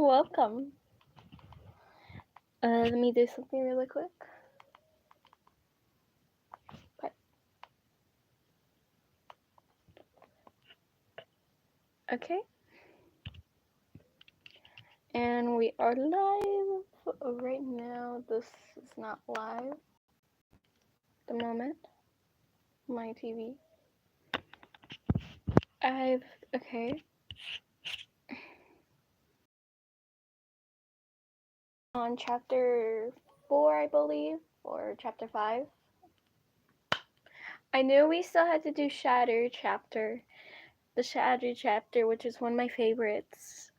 Welcome. Let me do something really quick. Okay. And we are live right now. This is not live at the moment. My TV. Okay. On chapter 4, I believe, or chapter 5. I knew we still had to do Shatter chapter. The Shatter chapter, which is one of my favorites.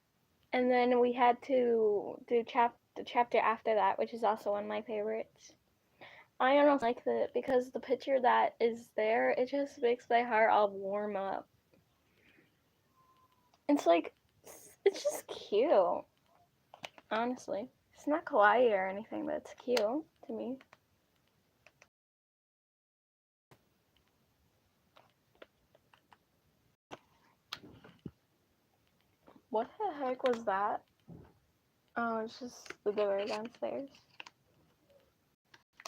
And then we had to do the chapter after that, which is also one of my favorites. I don't like that because the picture that is there, it just makes my heart all warm up. It's like, it's just cute. Honestly. It's not kawaii or anything, but it's cute to me. What the heck was that? Oh, it's just the door downstairs.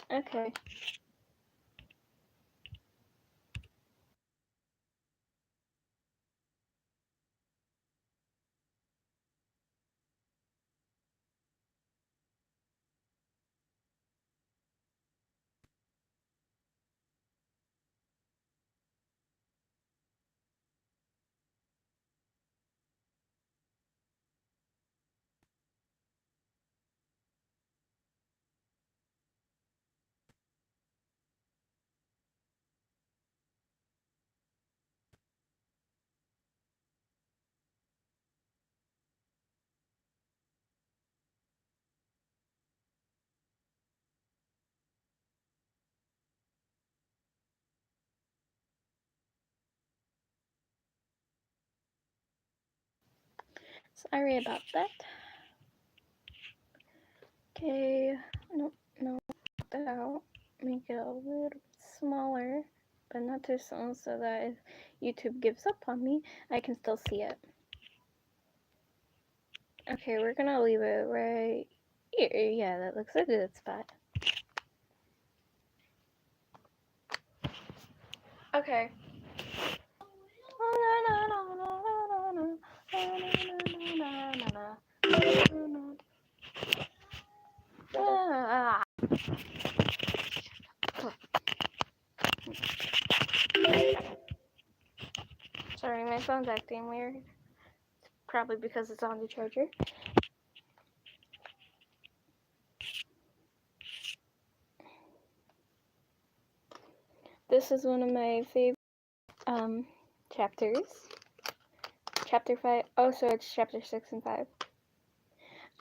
Okay. Sorry about that. Okay, no, put that out. Make it a little bit smaller, but not too small so that if YouTube gives up on me, I can still see it. Okay, we're gonna leave it right here. Yeah, that looks like a good spot. Okay. Sorry, my phone's acting weird. It's probably because it's on the charger. This is one of my favorite chapters. Chapter 5. Oh, so it's chapter 6 and 5.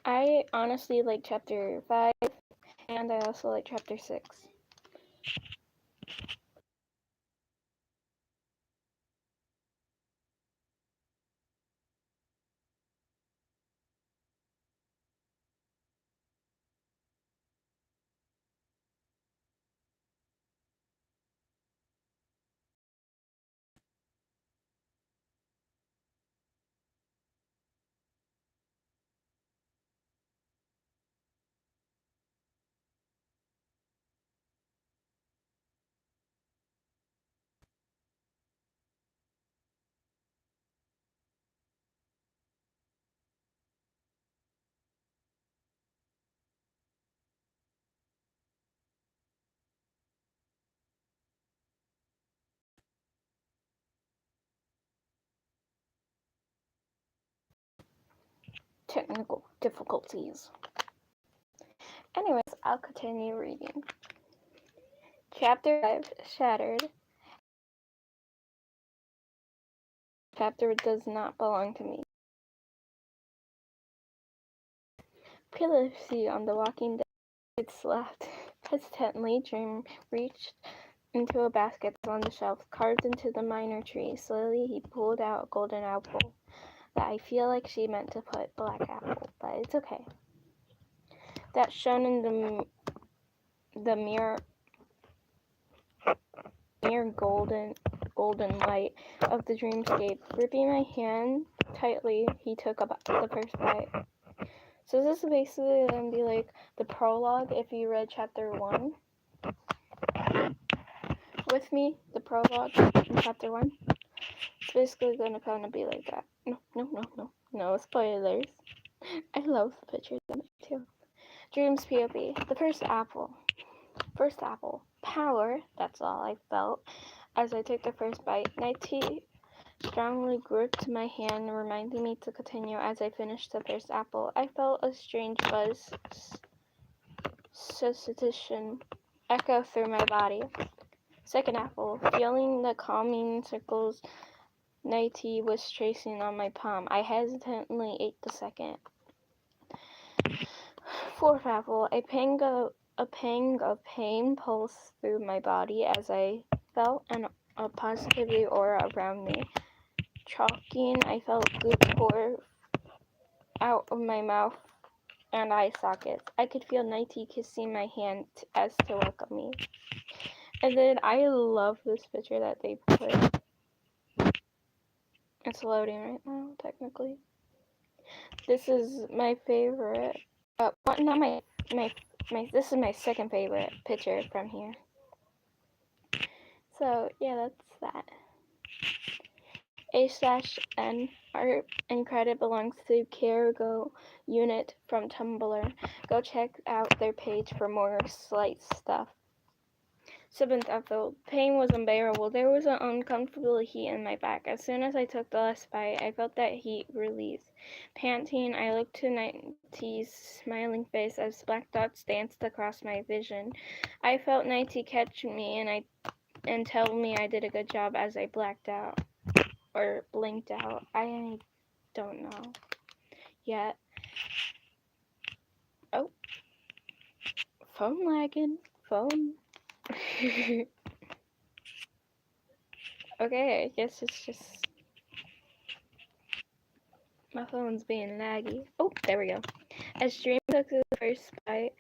I honestly like chapter 5, and I also like chapter 6. Technical difficulties. Anyways, I'll continue reading. Chapter 5, Shattered. Chapter does not belong to me. Previously on The Walking Dead, it slept. Hesitantly, Dream reached into a basket on the shelf, carved into the minor tree. Slowly, he pulled out a golden apple that I feel like she meant to put black apple, but it's okay. That shone in the mere golden light of the dreamscape. Gripping my hand tightly, he took the first bite. So this is basically going to be like the prologue if you read chapter 1 with me, the prologue in chapter 1. It's basically going to kind of be like that. No spoilers. I love the pictures in it too. Dreams POV. The first apple. Power, that's all I felt as I took the first bite. Nighty strongly gripped my hand, reminding me to continue as I finished the first apple. I felt a strange buzz, sensation echo through my body. Second apple, feeling the calming circles Nighty was tracing on my palm. I hesitantly ate the second. Fourth apple, a pang of pain pulsed through my body as I felt a positivity aura around me. Choking, I felt goop pour out of my mouth and eye sockets. I could feel Nighty kissing my hand as to welcome me. And then I love this picture that they put. It's loading right now, technically. This is my favorite. Not my this is my second favorite picture from here. So yeah, that's that. A/N art and credit belongs to Cargo Unit from Tumblr. Go check out their page for more slight stuff. Seventh episode. Pain was unbearable. There was an uncomfortable heat in my back. As soon as I took the last bite, I felt that heat release. Panting, I looked to Nighty's smiling face as black dots danced across my vision. I felt Nighty catch me and tell me I did a good job as I blacked out. Or blinked out. I don't know yet. Oh. Phone lagging. Phone. Okay, I guess it's just my phone's being laggy. Oh, there we go. As Dream took the first bite,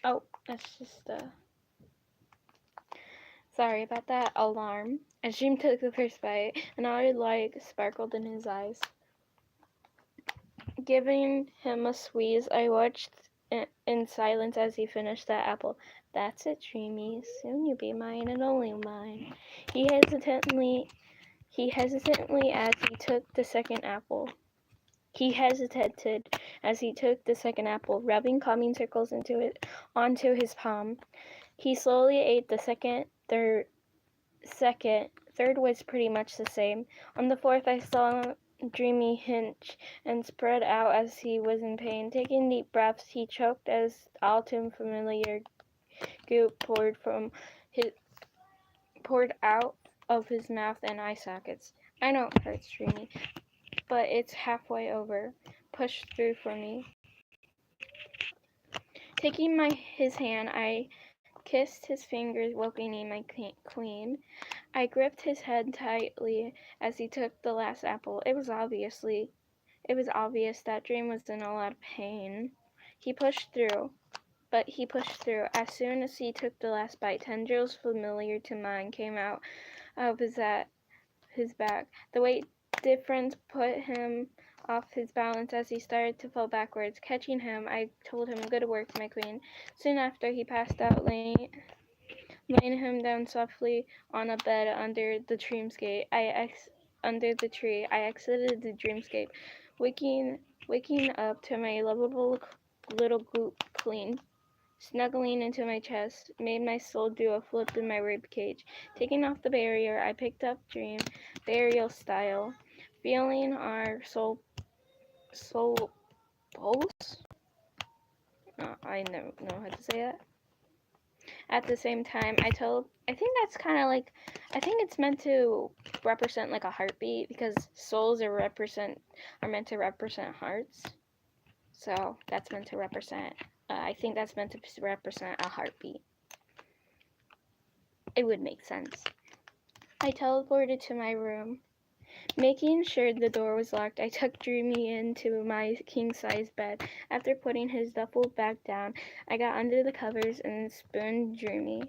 oh, that's just sorry about that alarm. As Dream took the first bite, an odd light sparkled in his eyes. Giving him a squeeze, I watched in silence as he finished that apple. That's it, Dreamy. Soon you'll be mine and only mine. He hesitantly as he took the second apple. He hesitated as he took the second apple, rubbing calming circles onto his palm. He slowly ate the second, third was pretty much the same. On the fourth, I saw Dreamy hinge and spread out as he was in pain. Taking deep breaths, he choked as all too familiar goop poured out of his mouth and eye sockets. I know it hurts, Dreamy, but it's halfway over. Push through for me. Taking his hand, I kissed his fingers, welcoming my queen. I gripped his head tightly as he took the last apple. It was obvious that Dream was in a lot of pain. He pushed through. As soon as he took the last bite, tendrils familiar to mine came out of his back. The weight difference put him off his balance as he started to fall backwards. Catching him, I told him, "Good work, my queen." Soon after, he passed out, laying him down softly on a bed under the dreamscape. Under the tree, I exited the dreamscape, waking up to my lovable little goop clean. Snuggling into my chest made my soul do a flip in my rib cage. Taking off the barrier, I picked up Dream, burial style, feeling our soul pulse. I never know how to say that. At the same time, I think that's kind of like, I think it's meant to represent like a heartbeat because souls are meant to represent hearts. So that's meant to represent. I think that's meant to represent a heartbeat. It would make sense. I teleported to my room. Making sure the door was locked, I tucked Dreamy into my king-size bed. After putting his duffel bag down, I got under the covers and spooned Dreamy.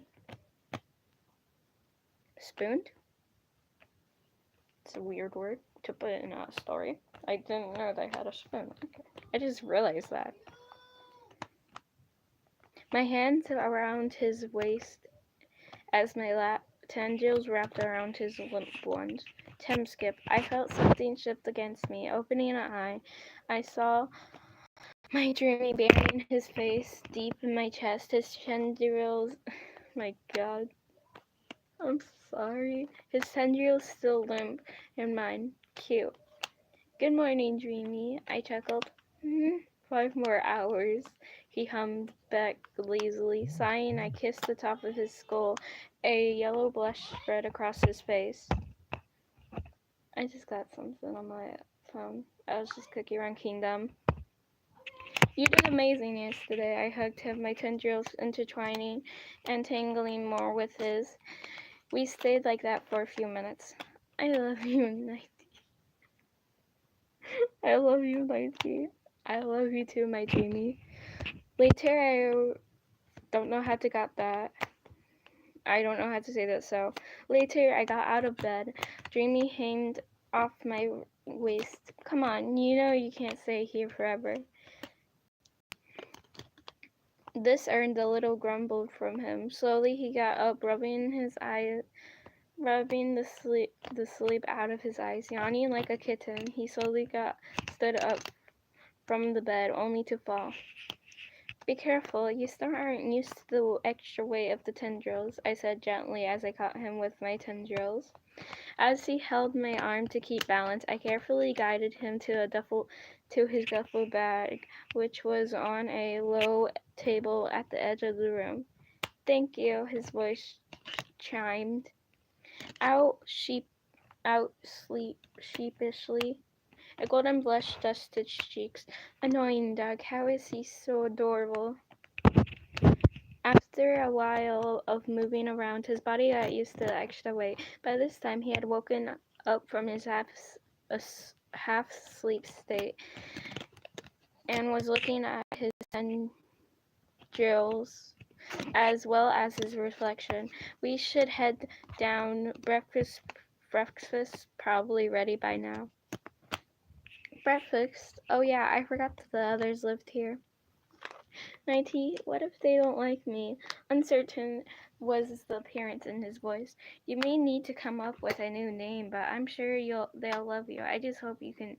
Spooned? It's a weird word to put in a story. I didn't know they had a spoon. Okay. I just realized that. My hands around his waist as my tendrils wrapped around his limp ones. Tim skipped. I felt something shift against me. Opening an eye, I saw my dreamy burying his face deep in my chest. His tendrils. My God. I'm sorry. His tendrils still limp in mine. Cute. Good morning, Dreamy. I chuckled. 5 more hours. He hummed back lazily. Sighing, I kissed the top of his skull. A yellow blush spread across his face. I just got something on my phone. I was just Cookie Run Kingdom. You did amazing yesterday. I hugged him, my tendrils intertwining and tangling more with his. We stayed like that for a few minutes. I love you, Nighty. I love you, Nighty. I love you too, my Dreamy. Later, I don't know how to got that. I don't know how to say that, so. Later, I got out of bed. Dreamy hanged off my waist. Come on, you know you can't stay here forever. This earned a little grumble from him. Slowly, he got up, rubbing the sleep out of his eyes. Yawning like a kitten, he slowly stood up from the bed, only to fall. Be careful, you still aren't used to the extra weight of the tendrils, I said gently as I caught him with my tendrils. As he held my arm to keep balance, I carefully guided him to his duffel bag, which was on a low table at the edge of the room. Thank you, his voice chimed out sheepishly. A golden blush dusted his cheeks. Annoying Doug, how is he so adorable? After a while of moving around, his body got used to the extra weight. By this time, he had woken up from his half-sleep state and was looking at his tendrils as well as his reflection. We should head down. Breakfast probably ready by now. Breakfast? Oh yeah, I forgot that the others lived here. Nighty, what if they don't like me? Uncertain was the appearance in his voice. You may need to come up with a new name, but I'm sure they'll love you. I just hope you can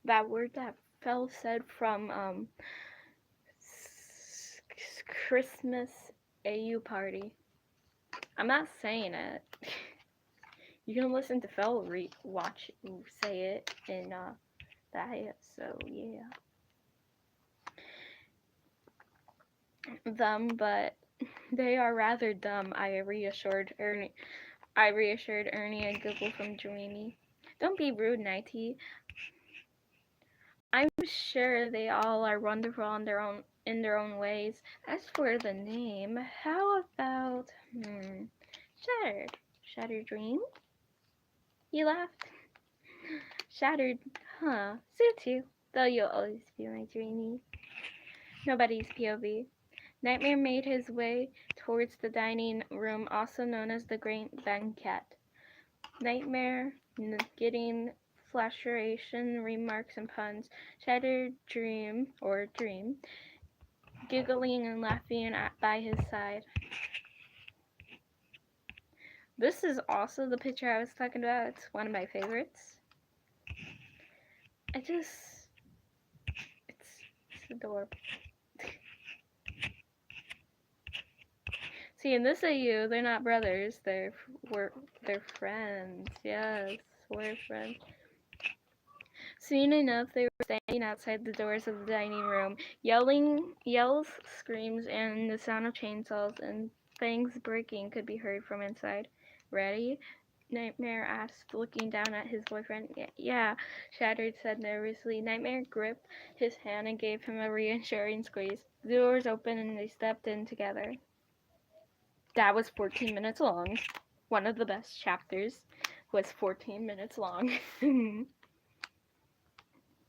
that word that Phil said from Christmas AU party. I'm not saying it. You can listen to Phil say it in that, so yeah. But they are rather dumb, I reassured Ernie and Google from Dreamy. Don't be rude, Nighty. I'm sure they all are wonderful in their own ways. As for the name, how about Shattered Dream? You laughed. Shattered, huh? Suits you. Though you'll always be my Dreamy. Nobody's POV. Nightmare made his way towards the dining room, also known as the Great Banquet. Nightmare, getting flasheration remarks and puns. Shattered Dream, giggling and laughing by his side. This is also the picture I was talking about. It's one of my favorites. It's adorable. See, in this AU, they're not brothers. They're friends. Yes, we're friends. Soon enough, they were standing outside the doors of the dining room, yells, screams, and the sound of chainsaws and things breaking could be heard from inside. Ready? Nightmare asked, looking down at his boyfriend. Yeah, Shattered said nervously. Nightmare gripped his hand and gave him a reassuring squeeze. The doors opened and they stepped in together. That was 14 minutes long. One of the best chapters was 14 minutes long.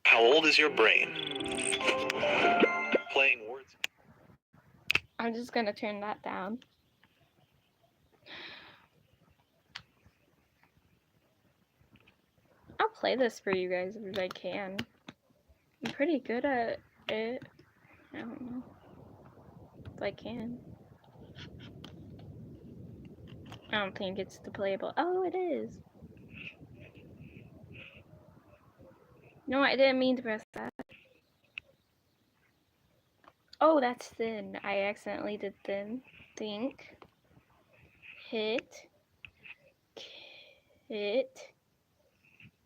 How old is your brain? Playing words. I'm just gonna turn that down. play this for you guys if I can. I'm pretty good at it. I don't know if I can. I don't think it's the playable. Oh, it is. No, I didn't mean to press that. Oh, that's thin. I accidentally did thin. Think. Hit. Kit.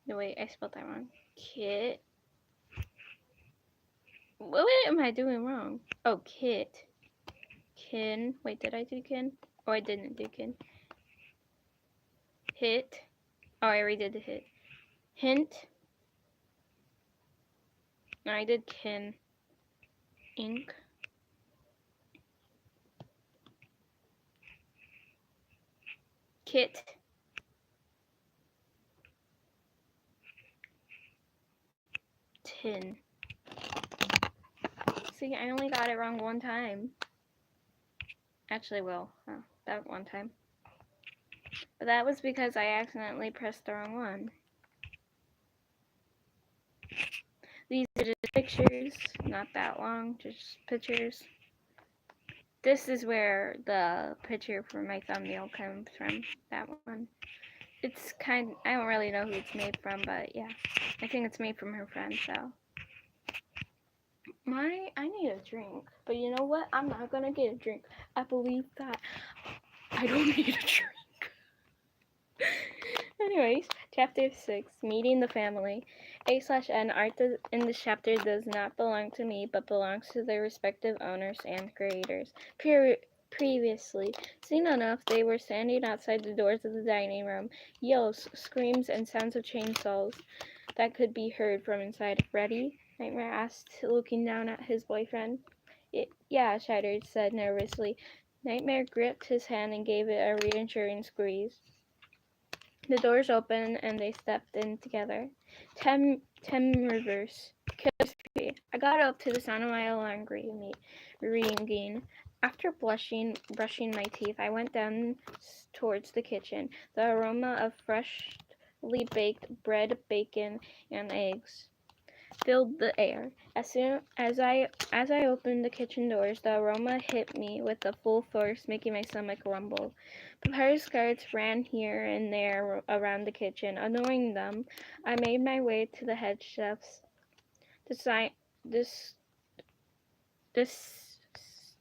No, wait, I spelled that wrong. Kit. What am I doing wrong? Oh, kit. Kin. Wait, did I do kin? Oh, I didn't do kin. Hit. Oh, I already did the hit. Hint. No, I did kin. Ink. Kit. Tin. See, I only got it wrong one time. Actually, well, that one time. But that was because I accidentally pressed the wrong one. These are just pictures, not that long, just pictures. This is where the picture for my thumbnail comes from, that one. It's I don't really know who it's made from, but yeah. I think it's made from her friend, so. I need a drink, but you know what? I'm not gonna get a drink. I believe that I don't need a drink. Anyways, chapter 6, Meeting the Family. A/N art in this chapter does not belong to me, but belongs to their respective owners and creators. Previously, seen enough, they were standing outside the doors of the dining room. Yells, screams, and sounds of chainsaws that could be heard from inside. Ready? Nightmare asked, looking down at his boyfriend. Yeah, Shattered said nervously. Nightmare gripped his hand and gave it a reassuring squeeze. The doors opened and they stepped in together. Ten reverse. Killer's Tree. I got up to the sound of my alarm ringing. After brushing my teeth, I went down towards the kitchen. The aroma of freshly baked bread, bacon, and eggs filled the air. As soon as I opened the kitchen doors, the aroma hit me with the full force, making my stomach rumble. Papyrus guards ran here and there around the kitchen, annoying them. I made my way to the head chef's this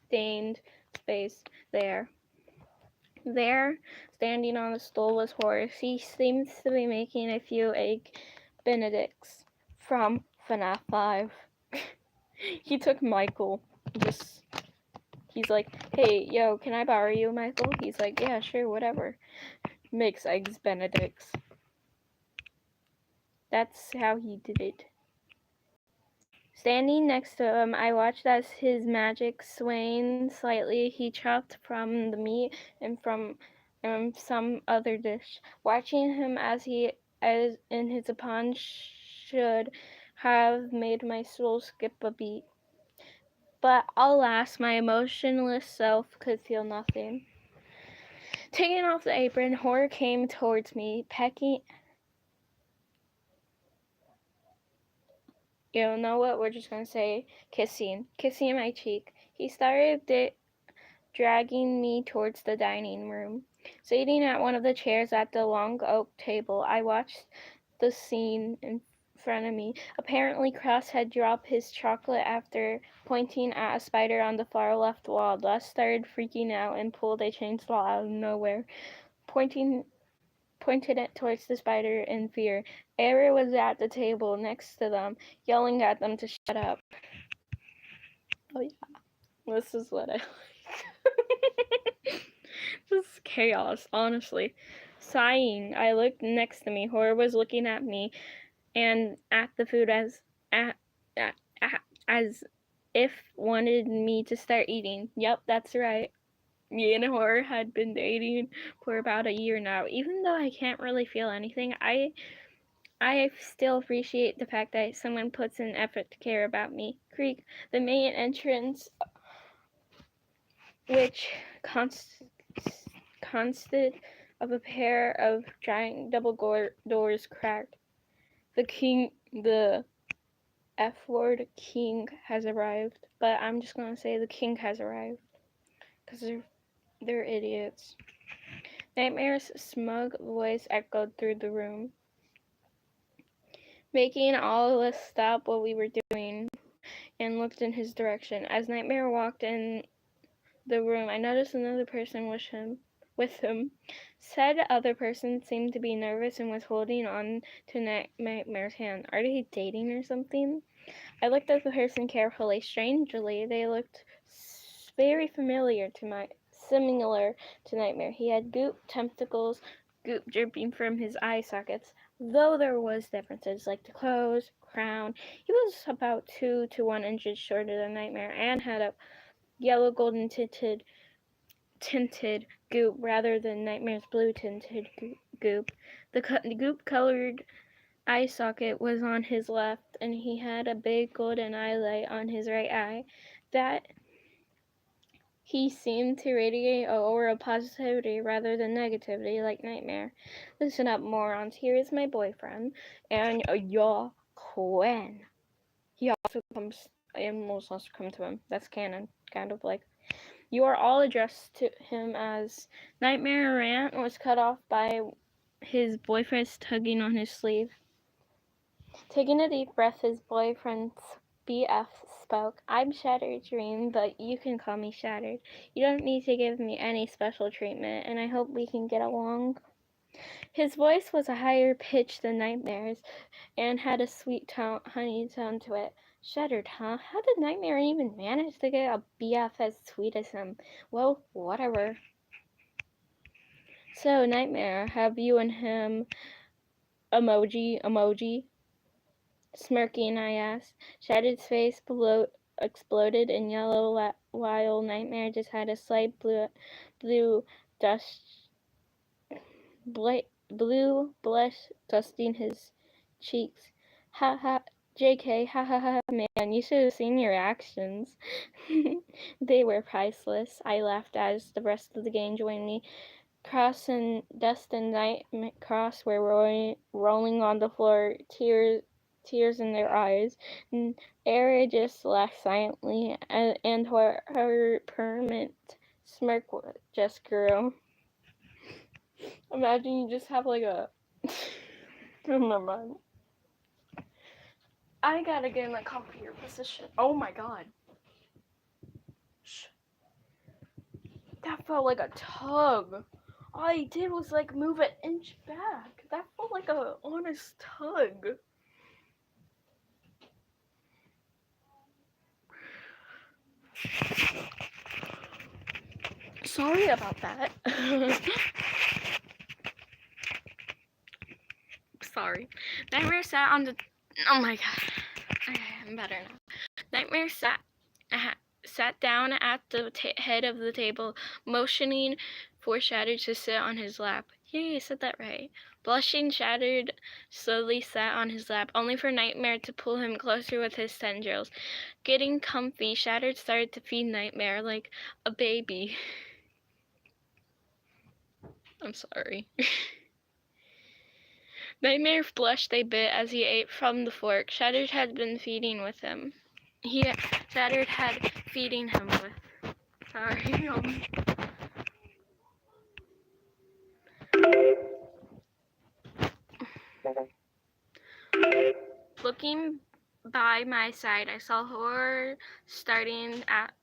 stained space there. There, standing on the stool, was Horace. He seems to be making a few egg benedicts from FNAF 5. He took Michael. He's like, hey, yo, can I borrow you, Michael? He's like, yeah, sure, whatever. Makes eggs benedicts. That's how he did it. Standing next to him, I watched as his magic swaying slightly. He chopped from the meat and from some other dish. Watching him as in his upon should have made my soul skip a beat. But alas, my emotionless self could feel nothing. Taking off the apron, Horror came towards me, pecking. You know what? We're just gonna say kissing my cheek. He started dragging me towards the dining room. Sitting at one of the chairs at the long oak table, I watched the scene in front of me. Apparently, Cross had dropped his chocolate after pointing at a spider on the far left wall. Thus started freaking out and pulled a chainsaw out of nowhere, pointed it towards the spider in fear. Era was at the table next to them, yelling at them to shut up. Oh yeah, this is what I like. This is chaos, honestly. Sighing, I looked next to me. Horror was looking at me and at the food as if wanted me to start eating. Yep, that's right. Me and Horror had been dating for about a year now. Even though I can't really feel anything, I still appreciate the fact that someone puts in effort to care about me. Creek, the main entrance, which consisted of a pair of giant double doors, cracked. the F word king has arrived. But I'm just gonna say the king has arrived. Because they're idiots. Nightmare's smug voice echoed through the room, making all of us stop what we were doing and looked in his direction. As Nightmare walked in the room, I noticed another person with him. Said other person seemed to be nervous and was holding on to Nightmare's hand. Are they dating or something? I looked at the person carefully. Strangely, they looked very similar to Nightmare. He had goop tentacles, goop dripping from his eye sockets, though there was differences like the clothes, crown. He was about 2 to 1 inches shorter than Nightmare and had a yellow golden tinted goop rather than Nightmare's blue tinted goop. The goop colored eye socket was on his left, and he had a big golden eye light on his right eye. That he seemed to radiate an aura of positivity rather than negativity, like Nightmare. Listen up, morons. Here is my boyfriend, and your Quinn. He also comes, animals also come to him. That's canon, kind of like. You are all addressed to him as Nightmare. Rant was cut off by his boyfriend's tugging on his sleeve. Taking a deep breath, his boyfriend's BF spoke. I'm Shattered Dream, but you can call me Shattered. You don't need to give me any special treatment, and I hope we can get along. His voice was a higher pitch than Nightmare's, and had a sweet honey tone to it. Shattered, huh? How did Nightmare even manage to get a BF as sweet as him? Well, whatever. So, Nightmare, have you and him emoji? Smirking, I asked. Shattered's face exploded in yellow while Nightmare just had a slight blue dust, blue blush dusting his cheeks. Ha ha, JK, ha ha ha, man, you should have seen your actions. They were priceless. I laughed as the rest of the gang joined me. Cross and Dust and Nightcross were rolling on the floor, tears in their eyes. Era just laughed silently, and her permanent smirk just grew. Imagine you just have like a. Never mind. I gotta get in a comfier position. Oh my god. Shh. That felt like a tug. All I did was like move an inch back. That felt like a honest tug. Sorry about that. Sorry. Nightmare sat on the. Oh my god. Okay, I'm better now. Nightmare sat down at the head of the table, motioning for Shattered to sit on his lap. Yay, I said that right. Blushing, Shattered slowly sat on his lap, only for Nightmare to pull him closer with his tendrils. Getting comfy, Shattered started to feed Nightmare like a baby. I'm sorry. Nightmare blushed a bit as he ate from the fork Shattered had been feeding with him. Shattered had feeding him with. Sorry. Looking by my side, I saw Horror staring at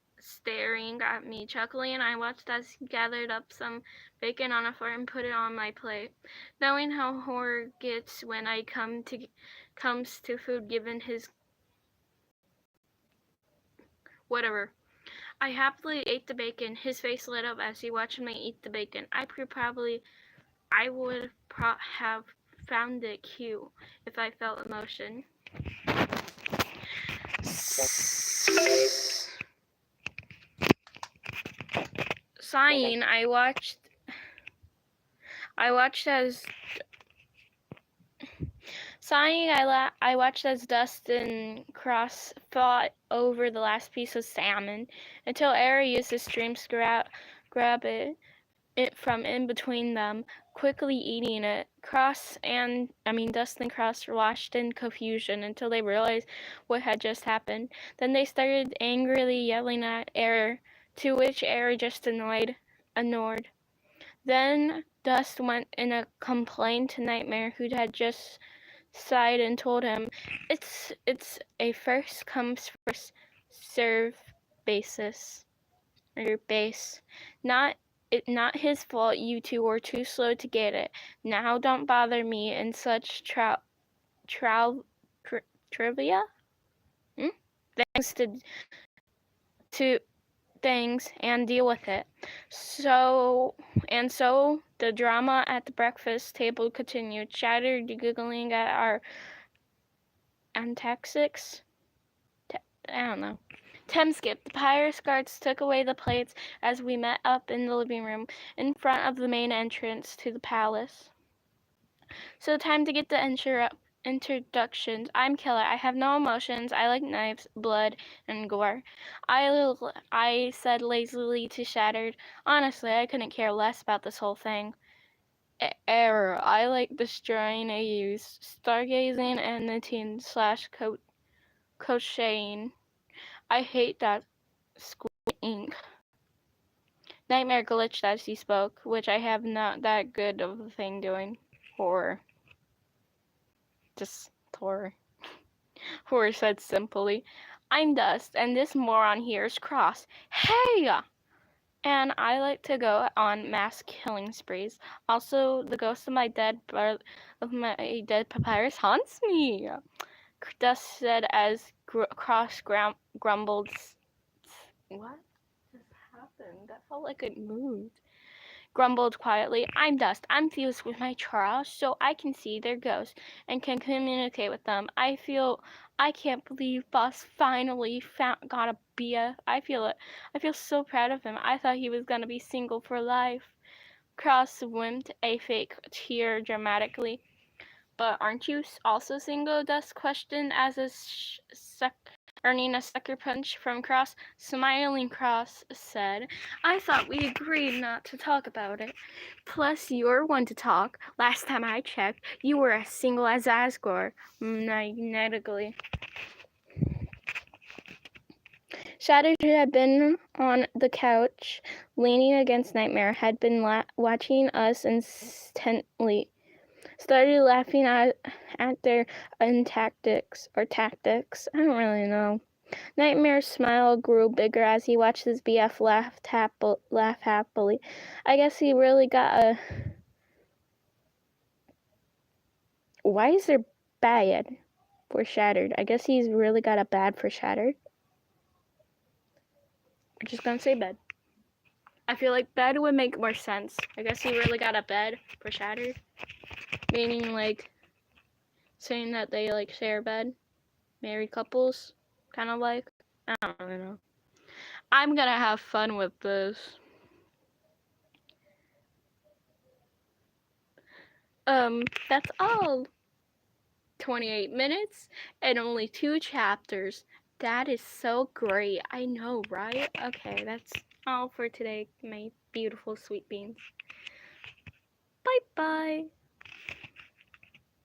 me, chuckling. I watched as he gathered up some bacon on a fork and put it on my plate. Knowing how Horror gets when I comes to food, given his whatever. I happily ate the bacon. His face lit up as he watched me eat the bacon. I would have found it cute if I felt emotion. Sighing, I watched as Dust and Cross fought over the last piece of salmon until Era used his streams to grab it from in between them. quickly eating it. Dust and Cross watched in confusion until they realized what had just happened. Then they started angrily yelling at Air, to which Air just ignored. Then Dust went in a complaint to Nightmare, who had just sighed and told him, "It's a first comes first serve basis or base. Not his fault you two were too slow to get it. Now don't bother me in such trivia things to things and deal with it." So the drama at the breakfast table continued. Shattered giggling at our antics. I don't know. Tim skipped. The Pirates guards took away the plates as we met up in the living room in front of the main entrance to the palace. So time to get the introductions. I'm Killer. I have no emotions. I like knives, blood, and gore. I said lazily to Shattered. Honestly, I couldn't care less about this whole thing. Error. I like destroying AUs, stargazing, and knitting / crocheting. I hate that school ink. Nightmare glitched as he spoke, which I have not that good of a thing doing. Horror. Just horror. Horror said simply. I'm Dust, and this moron here is Cross. Hey! And I like to go on mass killing sprees. Also, the ghost of my dead papyrus haunts me. Dust said as Cross grumbled. What just happened? That felt like it moved. Grumbled quietly. I'm Dust. I'm fused with my trials so I can see their ghosts and can communicate with them. I can't believe Boss finally got a BF. I feel so proud of him. I thought he was gonna be single for life. Cross winked a fake tear dramatically. But aren't you also single? Dust questioned as earning a sucker punch from Cross. Smiling, Cross said, I thought we agreed not to talk about it. Plus, you're one to talk. Last time I checked, you were as single as Asgore. Magnetically. Shattered, who had been on the couch, leaning against Nightmare, had been watching us intently. Started laughing at their tactics. I don't really know. Nightmare's smile grew bigger as he watched his BF laugh happily. I guess he really got a... Why is there bad for Shattered? I guess he's really got a bad for Shattered. I'm just gonna say bed. I feel like bed would make more sense. I guess he really got a bed for Shattered. Meaning, like, saying that they, like, share a bed. Married couples. Kind of like. I don't really know. I'm gonna have fun with this. That's all. 28 minutes and only 2 chapters. That is so great. I know, right? Okay, that's all for today, my beautiful sweet beans. Bye-bye.